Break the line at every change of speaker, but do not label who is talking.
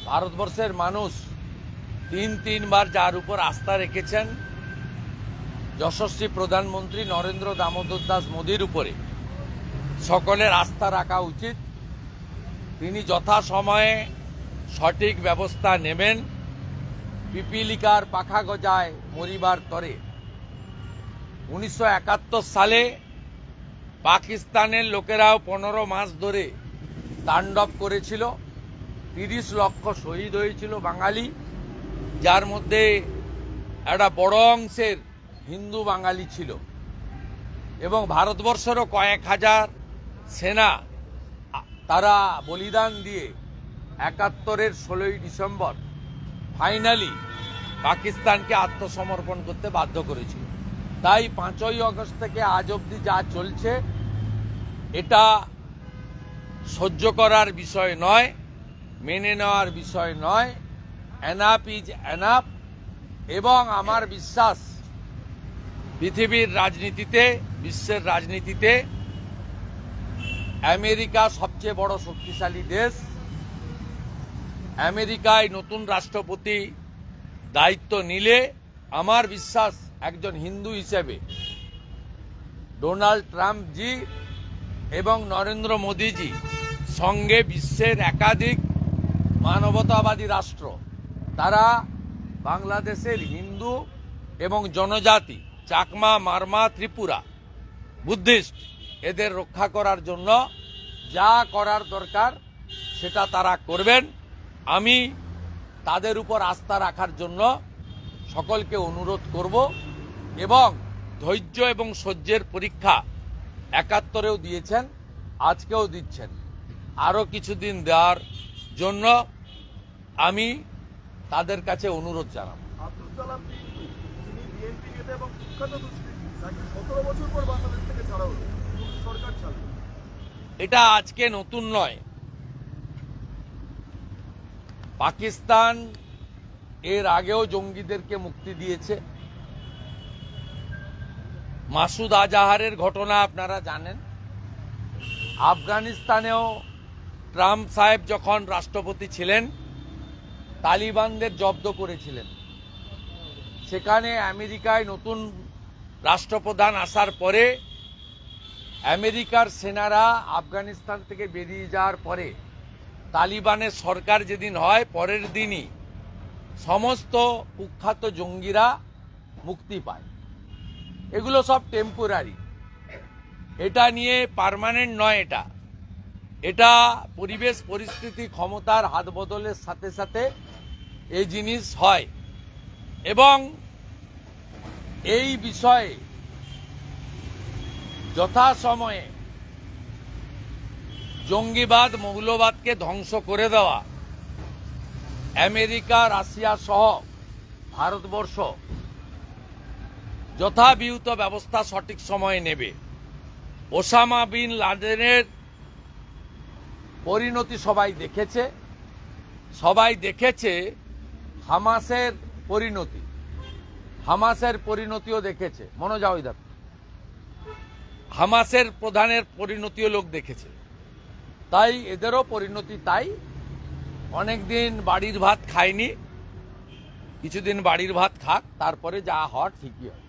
ভারতবর্ষের মানুষ তিনবার যার উপর আস্থা রেখেছেন যশস্বী প্রধানমন্ত্রী নরেন্দ্র দামোদর দাস মোদীর উপরে সকলের আস্থা রাখা উচিত। তিনি যথাসময়ে সঠিক ব্যবস্থা নেবেন। পিপিলিকার পাখা গজায় মরিবার তরে। 1971 সালে পাকিস্তানের লোকেরাও 15 মাস ধরে তাণ্ডব করেছিল। 30 লক্ষ শহীদ হয়েছিল বাঙালি, যার মধ্যে একটা বড় অংশের হিন্দু বাঙালি ছিল এবং ভারতবর্ষেরও কয়েক হাজার সেনা তারা বলিদান দিয়ে 71-এর 16ই ডিসেম্বর ফাইনালি পাকিস্তানকে আত্মসমর্পণ করতে বাধ্য করেছিল। তাই 5ই আগস্ট থেকে আজ অবধি যা চলছে এটা সহ্য করার বিষয় নয়, মেনে নেওয়ার বিষয় নয়। Enough is enough. এবং আমার বিশ্বাস পৃথিবীর রাজনীতিতে, বিশ্বের রাজনীতিতে আমেরিকা সবচেয়ে বড় শক্তিশালী দেশ। আমেরিকায় নতুন রাষ্ট্রপতি দায়িত্ব নিলে আমার বিশ্বাস একজন হিন্দু হিসেবে ডোনাল্ড ট্রাম্প জি এবং নরেন্দ্র মোদীজি সঙ্গে বিশ্বের একাধিক মানবতাবাদী রাষ্ট্র তারা বাংলাদেশের হিন্দু এবং জনজাতি চাকমা, মারমা, ত্রিপুরা, বুদ্ধিস্ট এদের রক্ষা করার জন্য যা করার দরকার সেটা তারা করবেন। আমি তাদের উপর আস্থা রাখার জন্য সকলকে অনুরোধ করব এবং ধৈর্য এবং সহ্যের পরীক্ষা 71-এও দিয়েছেন, আজকেও দিচ্ছেন। আরও কিছুদিন দেওয়ার জন্য আমি তাদের কাছে অনুরোধ জানাব। এটা আজকে নতুন নয়। পাকিস্তান এর আগেও জঙ্গিদেরকে মুক্তি দিয়েছে। মাসুদ আজাহারের ঘটনা আপনারা জানেন। আফগানিস্তানেও ট্রাম্প সাহেব যখন রাষ্ট্রপতি ছিলেন তালিবানদের জব্দ করেছিলেন। সেখানে আমেরিকায় নতুন রাষ্ট্রপ্রধান আসার পরে আমেরিকার সেনারা আফগানিস্তান থেকে বেরিয়ে যাওয়ার পরে তালিবানের সরকার যেদিন হয় পরের দিনই সমস্ত কুখ্যাত জঙ্গিরা মুক্তি পায়। এগুলো সব টেম্পোরারি, এটা নিয়ে পার্মানেন্ট নয়। এটা পরিবেশ পরিস্থিতি ক্ষমতার হাত বদলের সাথে সাথে এই জিনিস হয় এবং এই বিষয়ে যথাসময়ে জঙ্গিবাদ, মৌলবাদকে ধ্বংস করে দেওয়া আমেরিকা, রাশিয়া সহ ভারতবর্ষ যথাবিহিত ব্যবস্থা সঠিক সময়ে নেবে। ওসামা বিন লাদেনের পরিণতি সবাই দেখেছে। হামাসের পরিণতিও দেখেছে। মনোজাও ইধার। হামাসের প্রধানের পরিণতিও লোক দেখেছে। তাই এদেরও পরিণতি তাই। অনেকদিন বাড়ির ভাত খায়নি, কিছুদিন বাড়ির ভাত খাক, তারপরে যা হওয়ার ঠিকই হয়।